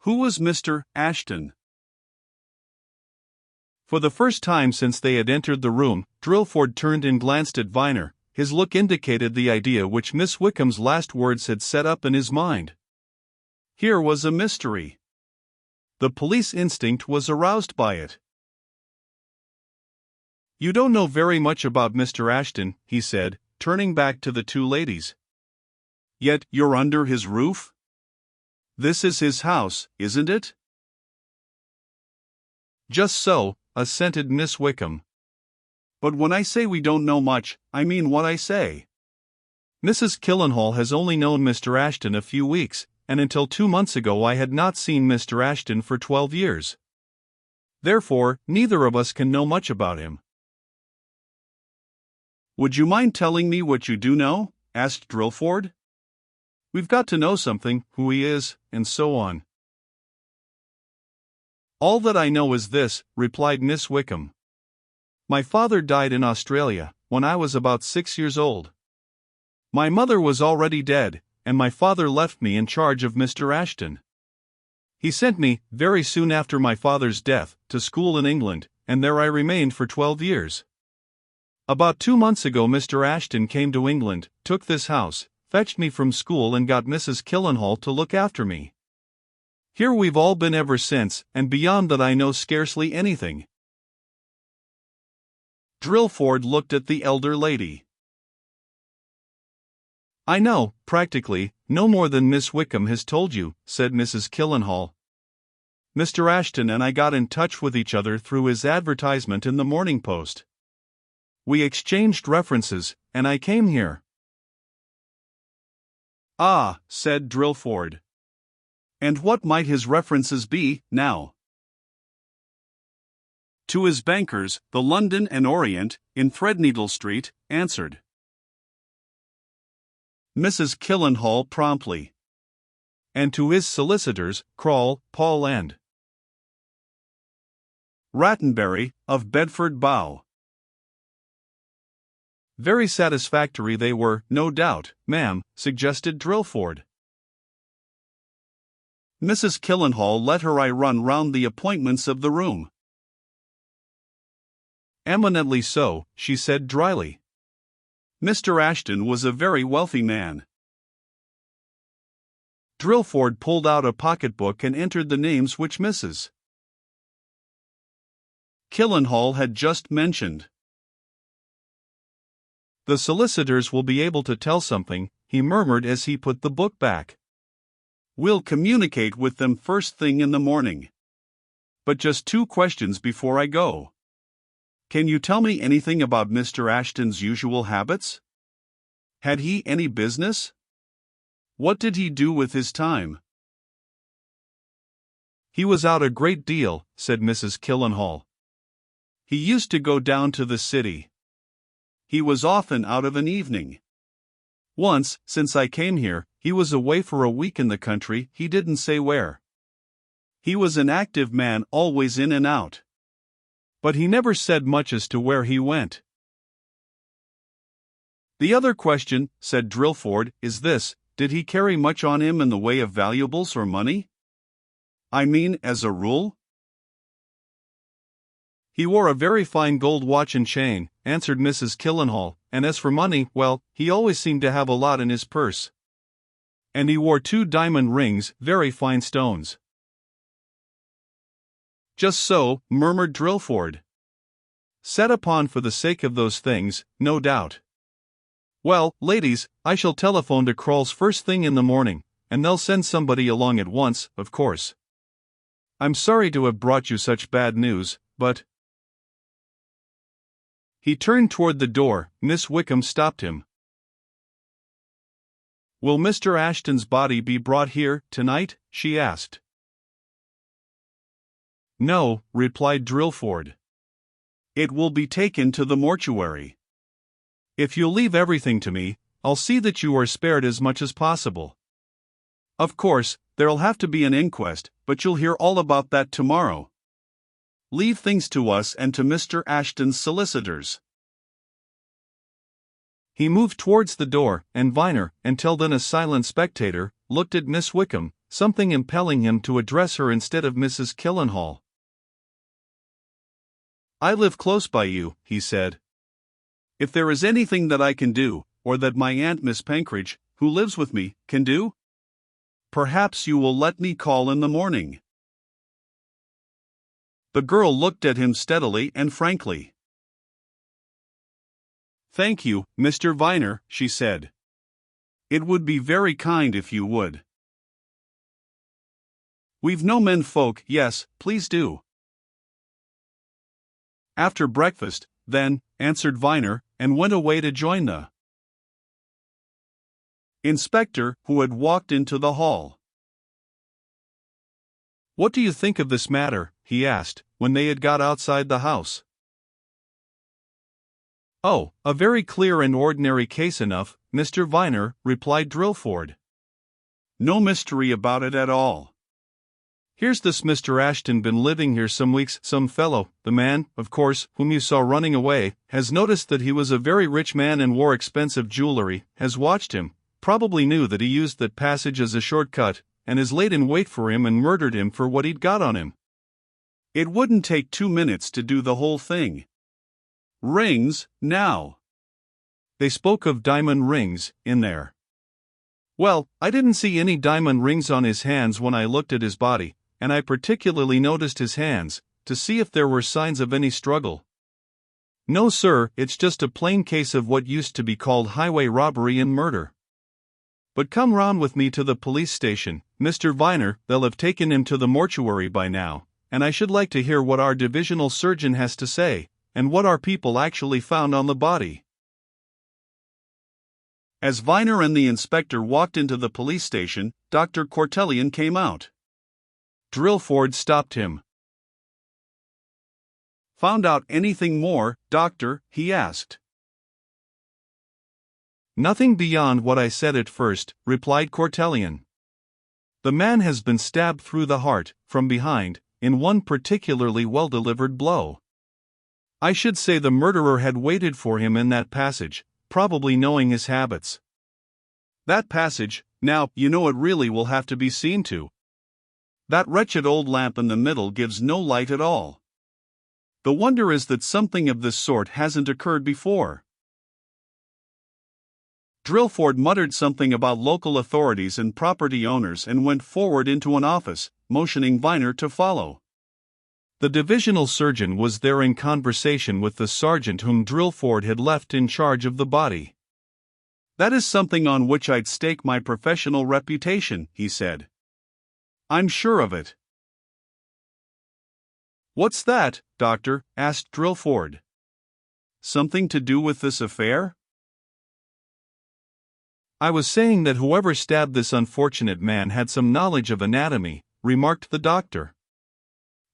Who was Mr. Ashton? For the first time since they had entered the room, Drillford turned and glanced at Viner. His look indicated the idea which Miss Wickham's last words had set up in his mind. Here was a mystery. The police instinct was aroused by it. "You don't know very much about Mr. Ashton," he said, turning back to the two ladies. "Yet you're under his roof? This is his house, isn't it?" "Just so," assented Miss Wickham. "But when I say we don't know much, I mean what I say. Mrs. Killenhall has only known Mr. Ashton a few weeks, and until 2 months ago I had not seen Mr. Ashton for 12 years. Therefore, neither of us can know much about him." "Would you mind telling me what you do know?" asked Drillford. "We've got to know something, who he is, and so on." "All that I know is this," replied Miss Wickham. "My father died in Australia, when I was about 6 years old. My mother was already dead, and my father left me in charge of Mr. Ashton. He sent me, very soon after my father's death, to school in England, and there I remained for 12 years. About 2 months ago Mr. Ashton came to England, took this house, fetched me from school and got Mrs. Killenhall to look after me. Here we've all been ever since, and beyond that I know scarcely anything." Drillford looked at the elder lady. "I know, practically, no more than Miss Wickham has told you," said Mrs. Killenhall. "Mr. Ashton and I got in touch with each other through his advertisement in the Morning Post. We exchanged references, and I came here." "Ah," said Drillford. "And what might his references be, now?" "To his bankers, the London and Orient, in Threadneedle Street," answered Mrs. Killenhall promptly. "And to his solicitors, Crawle, Paul and Rattenbury, of Bedford Bow." "Very satisfactory they were, no doubt, ma'am," suggested Drillford. Mrs. Killenhall let her eye run round the appointments of the room. "Eminently so," she said dryly. "Mr. Ashton was a very wealthy man." Drillford pulled out a pocketbook and entered the names which Mrs. Killenhall had just mentioned. "The solicitors will be able to tell something," he murmured as he put the book back. "We'll communicate with them first thing in the morning. But just 2 questions before I go. Can you tell me anything about Mr. Ashton's usual habits? Had he any business? What did he do with his time?" "He was out a great deal," said Mrs. Killenhall. "He used to go down to the city. He was often out of an evening. Once, since I came here, he was away for a week in the country, he didn't say where. He was an active man, always in and out. But he never said much as to where he went." "The other question," said Drillford, "is this: did he carry much on him in the way of valuables or money? I mean, as a rule?" "He wore a very fine gold watch and chain," answered Mrs. Killenhall, "and as for money, well, he always seemed to have a lot in his purse. And he wore 2 diamond rings, very fine stones." "Just so," murmured Drillford. "Set upon for the sake of those things, no doubt. Well, ladies, I shall telephone to Crawle's first thing in the morning, and they'll send somebody along at once, of course. I'm sorry to have brought you such bad news, but—" He turned toward the door. Miss Wickham stopped him. "Will Mr. Ashton's body be brought here, tonight?" she asked. "No," replied Drillford. "It will be taken to the mortuary. If you'll leave everything to me, I'll see that you are spared as much as possible. Of course, there'll have to be an inquest, but you'll hear all about that tomorrow. Leave things to us and to Mr. Ashton's solicitors." He moved towards the door, and Viner, until then a silent spectator, looked at Miss Wickham, something impelling him to address her instead of Mrs. Killenhall. "I live close by you," he said. "If there is anything that I can do, or that my aunt Miss Pankridge, who lives with me, can do, perhaps you will let me call in the morning." The girl looked at him steadily and frankly. "Thank you, Mr. Viner," she said. "It would be very kind if you would. We've no men folk." "Yes, please do." "After breakfast, then," answered Viner, and went away to join the inspector, who had walked into the hall. "What do you think of this matter?" he asked, when they had got outside the house. "Oh, a very clear and ordinary case enough, Mr. Viner," replied Drillford. "No mystery about it at all. Here's this Mr. Ashton been living here some weeks. Some fellow, the man, of course, whom you saw running away, has noticed that he was a very rich man and wore expensive jewelry, has watched him, probably knew that he used that passage as a shortcut, and is laid in wait for him and murdered him for what he'd got on him. It wouldn't take 2 minutes to do the whole thing. Rings, now. They spoke of diamond rings, in there. Well, I didn't see any diamond rings on his hands when I looked at his body, and I particularly noticed his hands, to see if there were signs of any struggle. No sir, it's just a plain case of what used to be called highway robbery and murder. But come round with me to the police station, Mr. Viner, they'll have taken him to the mortuary by now, and I should like to hear what our divisional surgeon has to say, and what our people actually found on the body." As Viner and the inspector walked into the police station, Dr. Cortellian came out. Drillford stopped him. "Found out anything more, doctor?" he asked. "Nothing beyond what I said at first," replied Cortellian. "The man has been stabbed through the heart, from behind, in one particularly well-delivered blow. I should say the murderer had waited for him in that passage, probably knowing his habits. That passage, now, you know it really will have to be seen to. That wretched old lamp in the middle gives no light at all. The wonder is that something of this sort hasn't occurred before." Drillford muttered something about local authorities and property owners and went forward into an office, motioning Viner to follow. The divisional surgeon was there in conversation with the sergeant whom Drillford had left in charge of the body. "That is something on which I'd stake my professional reputation," he said. "I'm sure of it." "What's that, doctor?" asked Drillford. "Something to do with this affair?" "I was saying that whoever stabbed this unfortunate man had some knowledge of anatomy," remarked the doctor.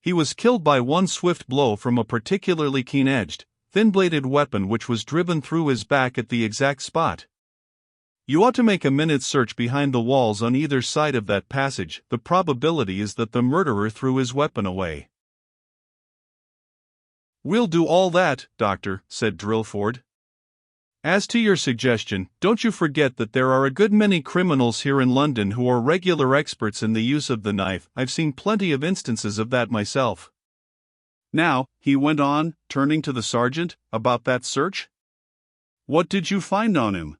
"He was killed by one swift blow from a particularly keen-edged, thin-bladed weapon which was driven through his back at the exact spot. You ought to make a minute's search behind the walls on either side of that passage. The probability is that the murderer threw his weapon away." "We'll do all that, doctor," said Drillford. "As to your suggestion, don't you forget that there are a good many criminals here in London who are regular experts in the use of the knife. I've seen plenty of instances of that myself. Now," he went on, turning to the sergeant, "about that search? What did you find on him?"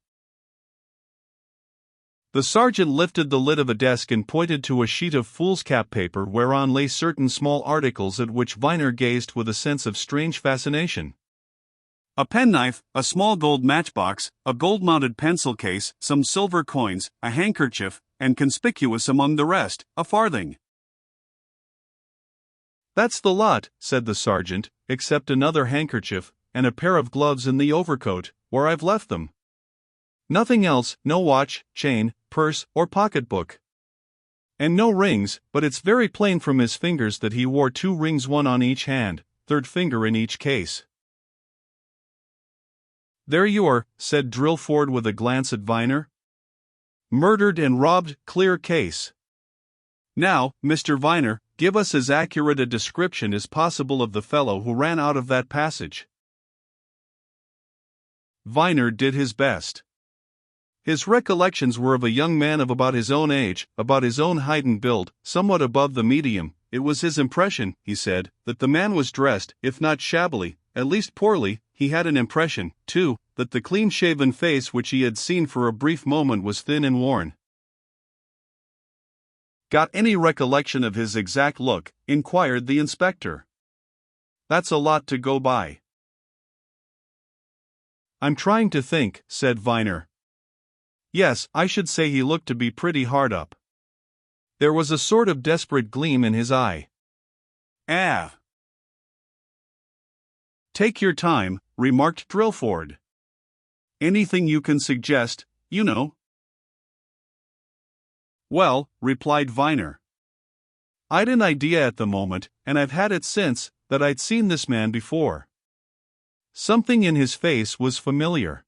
The sergeant lifted the lid of a desk and pointed to a sheet of foolscap paper whereon lay certain small articles at which Viner gazed with a sense of strange fascination. "A penknife, a small gold matchbox, a gold-mounted pencil case, some silver coins, a handkerchief, and conspicuous among the rest, a farthing." "That's the lot," said the sergeant, "except another handkerchief, and a pair of gloves in the overcoat, where I've left them. Nothing else, no watch, chain, purse, or pocketbook. And no rings, but it's very plain from his fingers that he wore 2 rings, one on each hand, third finger in each case." "There you are," said Drillford with a glance at Viner. "Murdered and robbed, clear case. Now, Mr. Viner, give us as accurate a description as possible of the fellow who ran out of that passage." Viner did his best. His recollections were of a young man of about his own age, about his own height and build, somewhat above the medium. It was his impression, he said, that the man was dressed, if not shabbily, at least poorly. He had an impression, too, that the clean-shaven face which he had seen for a brief moment was thin and worn. "Got any recollection of his exact look?" inquired the inspector. "That's a lot to go by." "I'm trying to think," said Viner. "Yes, I should say he looked to be pretty hard up. There was a sort of desperate gleam in his eye." "Ah." "Take your time," remarked Drillford. "Anything you can suggest, you know." "Well," replied Viner, "I'd an idea at the moment, and I've had it since, that I'd seen this man before. Something in his face was familiar.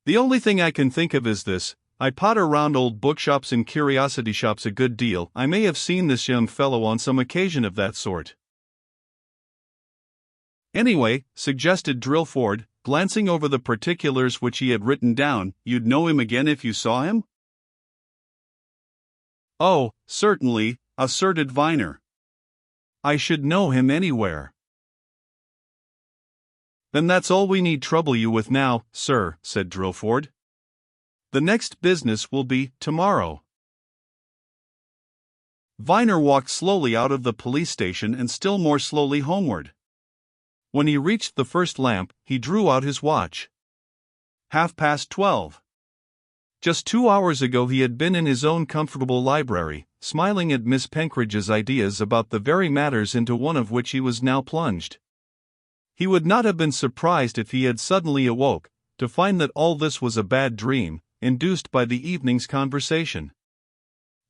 The only thing I can think of is this: I potter round old bookshops and curiosity shops a good deal. I may have seen this young fellow on some occasion of that sort." "Anyway," suggested Drillford, glancing over the particulars which he had written down, "you'd know him again if you saw him?" "Oh, certainly," asserted Viner. "I should know him anywhere." "Then that's all we need trouble you with now, sir," said Drillford. "The next business will be tomorrow." Viner walked slowly out of the police station and still more slowly homeward. When he reached the first lamp, he drew out his watch. 12:30. Just 2 hours ago he had been in his own comfortable library, smiling at Miss Penkridge's ideas about the very matters into one of which he was now plunged. He would not have been surprised if he had suddenly awoke, to find that all this was a bad dream, induced by the evening's conversation.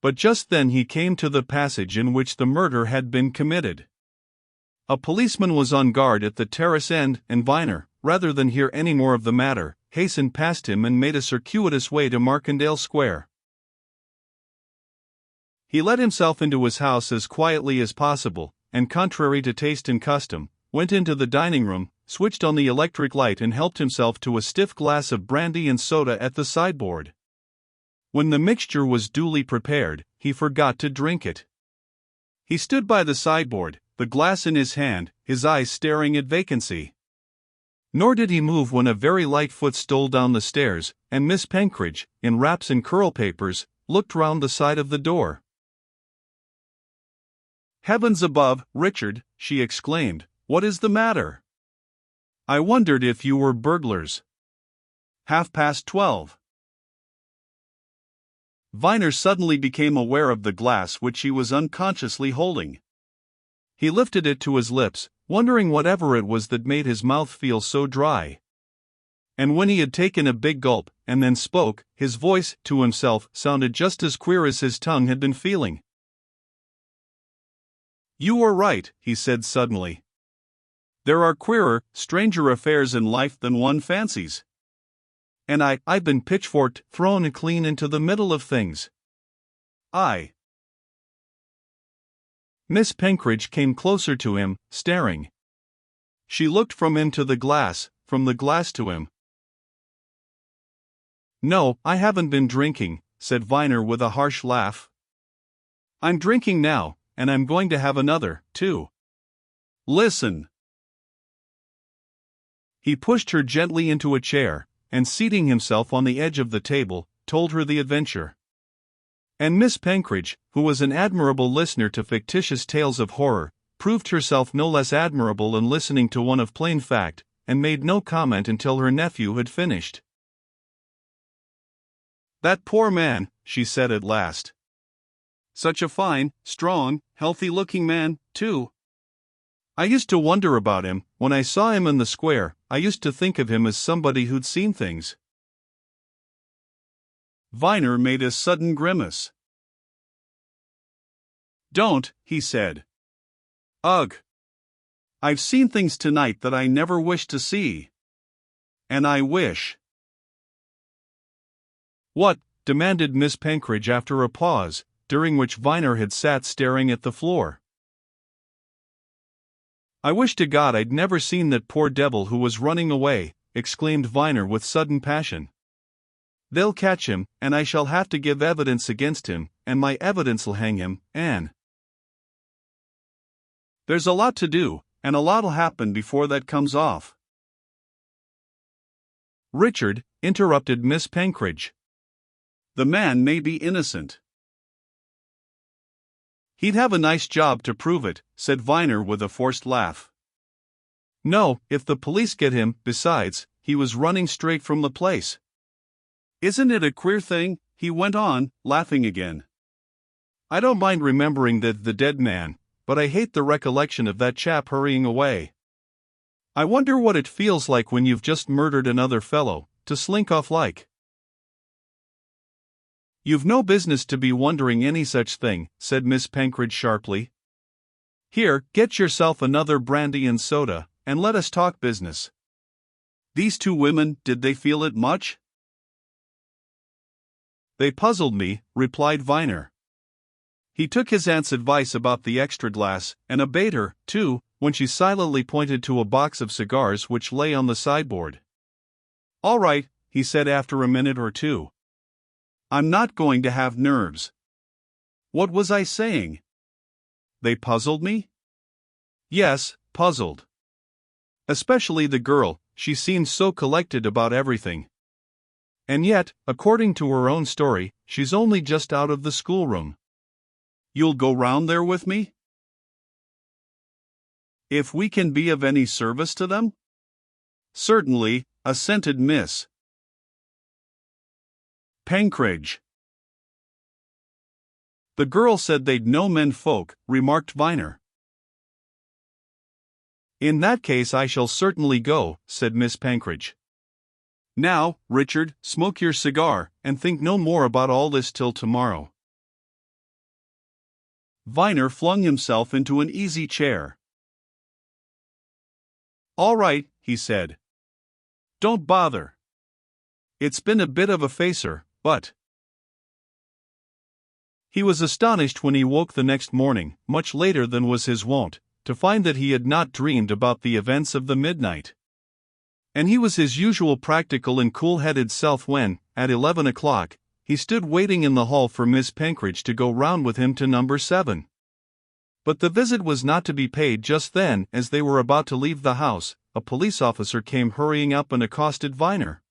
But just then he came to the passage in which the murder had been committed. A policeman was on guard at the terrace end, and Viner, rather than hear any more of the matter, hastened past him and made a circuitous way to Markendale Square. He let himself into his house as quietly as possible, and contrary to taste and custom, went into the dining room, switched on the electric light and helped himself to a stiff glass of brandy and soda at the sideboard. When the mixture was duly prepared, he forgot to drink it. He stood by the sideboard, the glass in his hand, his eyes staring at vacancy. Nor did he move when a very light foot stole down the stairs, and Miss Penkridge, in wraps and curl papers, looked round the side of the door. "Heavens above, Richard," she exclaimed, "what is the matter? I wondered if you were burglars." 12:30. Viner suddenly became aware of the glass which he was unconsciously holding. He lifted it to his lips, wondering whatever it was that made his mouth feel so dry. And when he had taken a big gulp, and then spoke, his voice, to himself, sounded just as queer as his tongue had been feeling. "You were right," he said suddenly. "There are queerer, stranger affairs in life than one fancies. And I've been pitchforked, thrown clean into the middle of things. Miss Penkridge came closer to him, staring. She looked from him to the glass, from the glass to him. "No, I haven't been drinking," said Viner with a harsh laugh. "I'm drinking now, and I'm going to have another, too. Listen." He pushed her gently into a chair, and seating himself on the edge of the table, told her the adventure. And Miss Penkridge, who was an admirable listener to fictitious tales of horror, proved herself no less admirable in listening to one of plain fact, and made no comment until her nephew had finished. "That poor man," she said at last. "Such a fine, strong, healthy-looking man, too. I used to wonder about him. When I saw him in the square, I used to think of him as somebody who'd seen things." Viner made a sudden grimace. "Don't," he said. "Ugh. I've seen things tonight that I never wished to see. And I wish—" "What?" demanded Miss Penkridge after a pause, during which Viner had sat staring at the floor. "I wish to God I'd never seen that poor devil who was running away," exclaimed Viner with sudden passion. They'll catch him, and I shall have to give evidence against him, and my evidence'll hang him, Anne. There's a lot to do, and a lot'll happen before that comes off. Richard, interrupted Miss Penkridge. The man may be innocent. He'd have a nice job to prove it, said Viner with a forced laugh. No, if the police get him, besides, he was running straight from the place. Isn't it a queer thing? He went on, laughing again. I don't mind remembering the dead man, but I hate the recollection of that chap hurrying away. I wonder what it feels like when you've just murdered another fellow, to slink off like. You've no business to be wondering any such thing, said Miss Penkridge sharply. Here, get yourself another brandy and soda, and let us talk business. These two women, did they feel it much? They puzzled me, replied Viner. He took his aunt's advice about the extra glass, and obeyed her, too, when she silently pointed to a box of cigars which lay on the sideboard. All right, he said after a minute or two. I'm not going to have nerves. What was I saying? They puzzled me? Yes, puzzled. Especially the girl, she seemed so collected about everything. And yet, according to her own story, she's only just out of the schoolroom. You'll go round there with me? If we can be of any service to them? Certainly, assented Miss Penkridge. The girl said they'd no men folk, remarked Viner. In that case I shall certainly go, said Miss Penkridge. Now, Richard, smoke your cigar, and think no more about all this till tomorrow. Viner flung himself into an easy chair. All right, he said. Don't bother. It's been a bit of a facer, but... He was astonished when he woke the next morning, much later than was his wont, to find that he had not dreamed about the events of the midnight. And he was his usual practical and cool-headed self when, at 11 o'clock, he stood waiting in the hall for Miss Penkridge to go round with him to number 7. But the visit was not to be paid just then. As they were about to leave the house, a police officer came hurrying up and accosted Viner.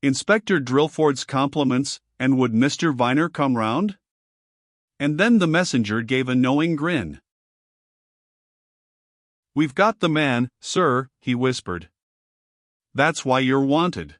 Inspector Drillford's compliments, and would Mr. Viner come round? And then the messenger gave a knowing grin. We've got the man, sir, he whispered. That's why you're wanted.